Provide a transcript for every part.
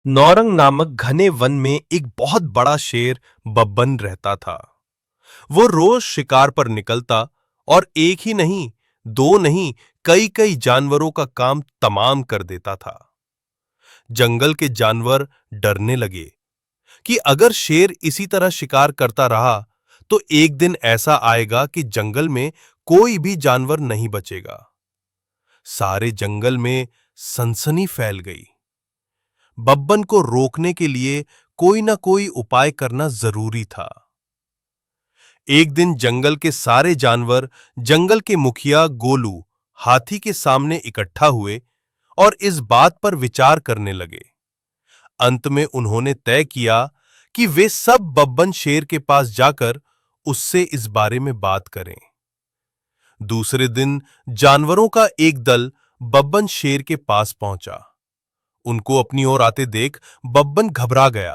नौरंग नामक घने वन में एक बहुत बड़ा शेर बब्बन रहता था। वो रोज शिकार पर निकलता और एक ही नहीं, दो नहीं, कई कई जानवरों का काम तमाम कर देता था। जंगल के जानवर डरने लगे कि अगर शेर इसी तरह शिकार करता रहा तो एक दिन ऐसा आएगा कि जंगल में कोई भी जानवर नहीं बचेगा। सारे जंगल में सनसनी फैल गई। बब्बन को रोकने के लिए कोई ना कोई उपाय करना जरूरी था। एक दिन जंगल के सारे जानवर जंगल के मुखिया गोलू हाथी के सामने इकट्ठा हुए और इस बात पर विचार करने लगे। अंत में उन्होंने तय किया कि वे सब बब्बन शेर के पास जाकर उससे इस बारे में बात करें। दूसरे दिन जानवरों का एक दल बब्बन शेर के पास पहुंचा। उनको अपनी ओर आते देख बब्बन घबरा गया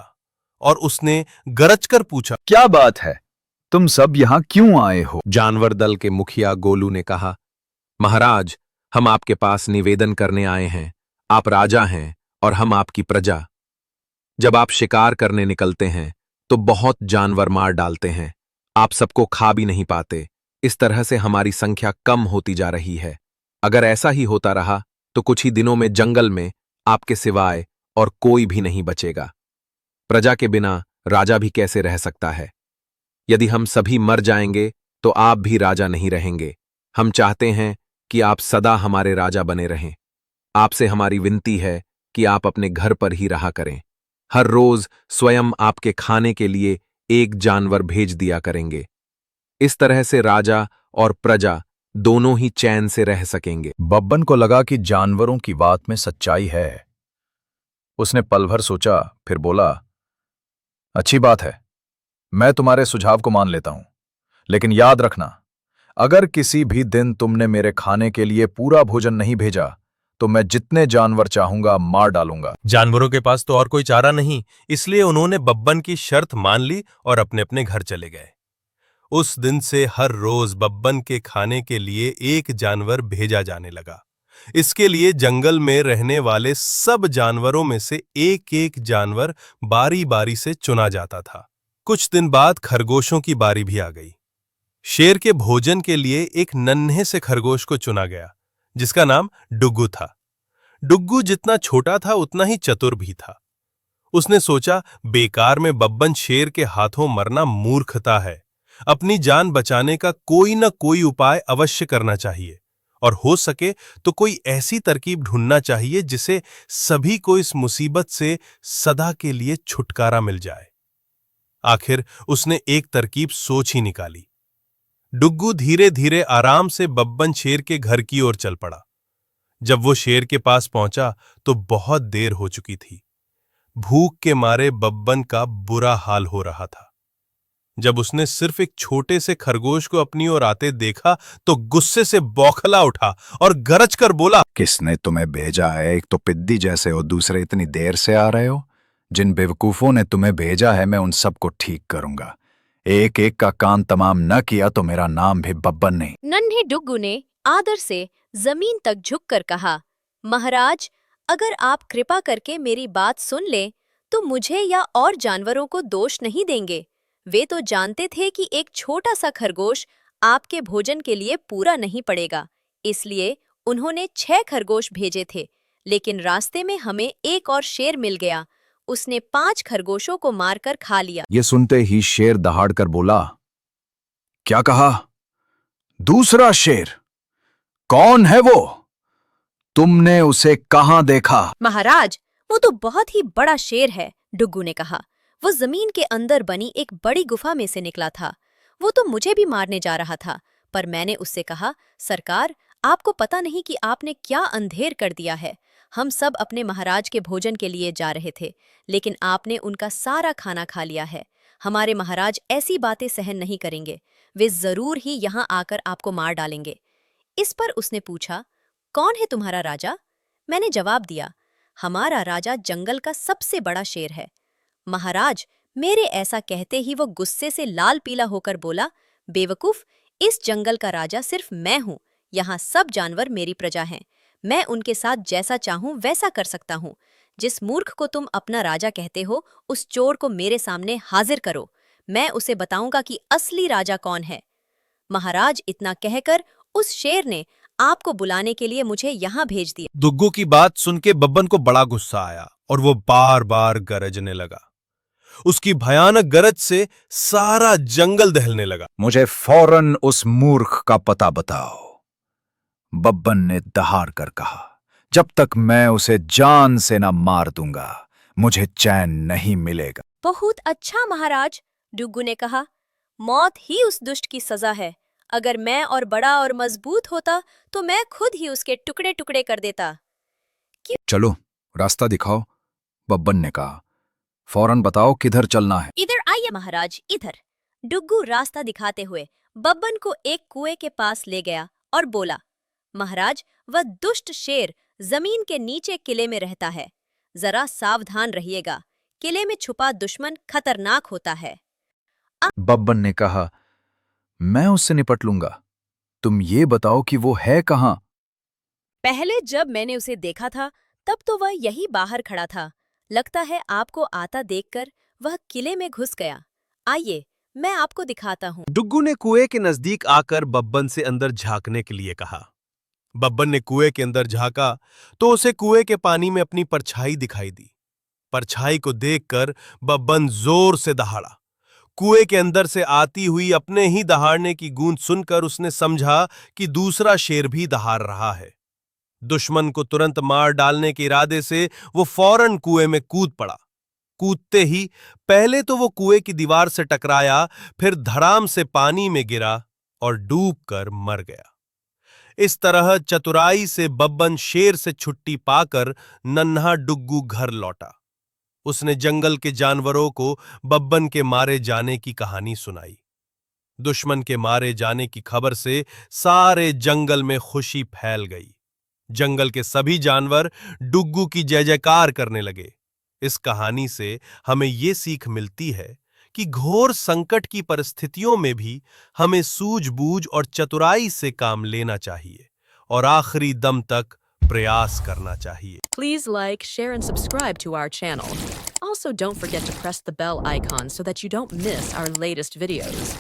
और उसने गरजकर पूछा, क्या बात है? तुम सब यहाँ क्यों आए हो? जानवर दल के मुखिया गोलू ने कहा, महाराज, हम आपके पास निवेदन करने आए हैं। आप राजा हैं और हम आपकी प्रजा। जब आप शिकार करने निकलते हैं तो बहुत जानवर मार डालते हैं। आप सबको खा भी नहीं पाते। इस तरह से हमारी संख्या कम होती जा रही है। अगर ऐसा ही होता रहा तो कुछ ही दिनों में जंगल में आपके सिवाय और कोई भी नहीं बचेगा। प्रजा के बिना राजा भी कैसे रह सकता है? यदि हम सभी मर जाएंगे तो आप भी राजा नहीं रहेंगे। हम चाहते हैं कि आप सदा हमारे राजा बने रहें। आपसे हमारी विनती है कि आप अपने घर पर ही रहा करें। हर रोज स्वयं आपके खाने के लिए एक जानवर भेज दिया करेंगे। इस तरह से राजा और प्रजा दोनों ही चैन से रह सकेंगे। बब्बन को लगा कि जानवरों की बात में सच्चाई है। उसने पल भर सोचा, फिर बोला, अच्छी बात है, मैं तुम्हारे सुझाव को मान लेता हूं, लेकिन याद रखना, अगर किसी भी दिन तुमने मेरे खाने के लिए पूरा भोजन नहीं भेजा तो मैं जितने जानवर चाहूंगा मार डालूंगा। जानवरों के पास तो और कोई चारा नहीं, इसलिए उन्होंने बब्बन की शर्त मान ली और अपने अपने घर चले गए। उस दिन से हर रोज बब्बन के खाने के लिए एक जानवर भेजा जाने लगा। इसके लिए जंगल में रहने वाले सब जानवरों में से एक एक जानवर बारी बारी से चुना जाता था। कुछ दिन बाद खरगोशों की बारी भी आ गई। शेर के भोजन के लिए एक नन्हे से खरगोश को चुना गया, जिसका नाम डुग्गू था। डुग्गू जितना छोटा था उतना ही चतुर भी था। उसने सोचा, बेकार में बब्बन शेर के हाथों मरना मूर्खता है। अपनी जान बचाने का कोई न कोई उपाय अवश्य करना चाहिए और हो सके तो कोई ऐसी तरकीब ढूंढना चाहिए जिसे सभी को इस मुसीबत से सदा के लिए छुटकारा मिल जाए। आखिर उसने एक तरकीब सोच ही निकाली। डुग्गू धीरे धीरे आराम से बब्बन शेर के घर की ओर चल पड़ा। जब वो शेर के पास पहुंचा तो बहुत देर हो चुकी थी। भूख के मारे बब्बन का बुरा हाल हो रहा था। जब उसने सिर्फ एक छोटे से खरगोश को अपनी ओर आते देखा तो गुस्से से बौखला उठा और गरज कर बोला, किसने तुम्हें भेजा है? एक तो पिद्दी जैसे हो, दूसरे इतनी देर से आ रहे हो। जिन बेवकूफों ने तुम्हें भेजा है मैं उन सबको ठीक करूंगा। एक एक का काम तमाम न किया तो मेरा नाम भी बब्बन नहीं। नन्हे डुग्गू ने आदर से जमीन तक झुककर कहा, महाराज, अगर आप कृपा करके मेरी बात सुन ले तो मुझे या और जानवरों को दोष नहीं देंगे। वे तो जानते थे कि एक छोटा सा खरगोश आपके भोजन के लिए पूरा नहीं पड़ेगा, इसलिए उन्होंने 6 खरगोश भेजे थे। लेकिन रास्ते में हमें एक और शेर मिल गया। उसने 5 खरगोशों को मारकर खा लिया। ये सुनते ही शेर दहाड़कर बोला, क्या कहा? दूसरा शेर? कौन है वो? तुमने उसे कहां देखा? महाराज, वो तो बहुत ही बड़ा शेर है, डुग्गू ने कहा। वो जमीन के अंदर बनी एक बड़ी गुफा में से निकला था। वो तो मुझे भी मारने जा रहा था, पर मैंने उससे कहा, सरकार, आपको पता नहीं कि आपने क्या अंधेर कर दिया है। हम सब अपने महाराज के भोजन के लिए जा रहे थे, लेकिन आपने उनका सारा खाना खा लिया है। हमारे महाराज ऐसी बातें सहन नहीं करेंगे। वे जरूर ही यहाँ आकर आपको मार डालेंगे। इस पर उसने पूछा, कौन है तुम्हारा राजा? मैंने जवाब दिया, हमारा राजा जंगल का सबसे बड़ा शेर है। महाराज, मेरे ऐसा कहते ही वो गुस्से से लाल पीला होकर बोला, बेवकूफ, इस जंगल का राजा सिर्फ मैं हूँ। यहाँ सब जानवर मेरी प्रजा हैं। मैं उनके साथ जैसा चाहूँ वैसा कर सकता हूँ। जिस मूर्ख को तुम अपना राजा कहते हो, उस चोर को मेरे सामने हाजिर करो। मैं उसे बताऊंगा कि असली राजा कौन है। महाराज, इतना कहकर उस शेर ने आपको बुलाने के लिए मुझे यहाँ भेज दिया। दुग्गू की बात सुन के बब्बन को बड़ा गुस्सा आया और वो बार बार गरजने लगा। उसकी भयानक गरज से सारा जंगल दहलने लगा। मुझे फौरन उस मूर्ख का पता बताओ, बब्बन ने दहाड़ कर कहा। जब तक मैं उसे जान से न मार दूंगा, मुझे चैन नहीं मिलेगा। बहुत अच्छा महाराज, डुग्गू ने कहा। मौत ही उस दुष्ट की सजा है। अगर मैं और बड़ा और मजबूत होता तो मैं खुद ही उसके टुकड़े टुकड़े कर देता। चलो, रास्ता दिखाओ, बब्बन ने कहा। फौरन बताओ किधर चलना है। इधर आइए महाराज, इधर। डुग्गू रास्ता दिखाते हुए बब्बन को एक कुएं के पास ले गया और बोला, महाराज, वह दुष्ट शेर जमीन के नीचे किले में रहता है। जरा सावधान रहिएगा। किले में छुपा दुश्मन खतरनाक होता है। बब्बन ने कहा, मैं उससे निपट लूंगा। तुम ये बताओ कि वो है कहां। पहले जब मैंने उसे देखा था तब तो वह यही बाहर खड़ा था। लगता है आपको आता देखकर वह किले में घुस गया। आइए, मैं आपको दिखाता हूँ। डुग्गू ने कुएं के नजदीक आकर बब्बन से अंदर झांकने के लिए कहा। बब्बन ने कुएं के अंदर झांका तो उसे कुएं के पानी में अपनी परछाई दिखाई दी। परछाई को देखकर बब्बन जोर से दहाड़ा। कुएं के अंदर से आती हुई अपने ही दहाड़ने की गूंज सुनकर उसने समझा कि दूसरा शेर भी दहाड़ रहा है। दुश्मन को तुरंत मार डालने के इरादे से वो फौरन कुएं में कूद पड़ा। कूदते ही पहले तो वो कुएं की दीवार से टकराया, फिर धड़ाम से पानी में गिरा और डूबकर मर गया। इस तरह चतुराई से बब्बन शेर से छुट्टी पाकर नन्हा डुग्गू घर लौटा। उसने जंगल के जानवरों को बब्बन के मारे जाने की कहानी सुनाई। दुश्मन के मारे जाने की खबर से सारे जंगल में खुशी फैल गई। जंगल के सभी जानवर डुग्गू की जय जयकार करने लगे। इस कहानी से हमें ये सीख मिलती है कि घोर संकट की परिस्थितियों में भी हमें सूझबूझ और चतुराई से काम लेना चाहिए और आखिरी दम तक प्रयास करना चाहिए। Please like, share, and subscribe to our channel. Also, don't forget to press the bell icon so that you don't miss our latest videos.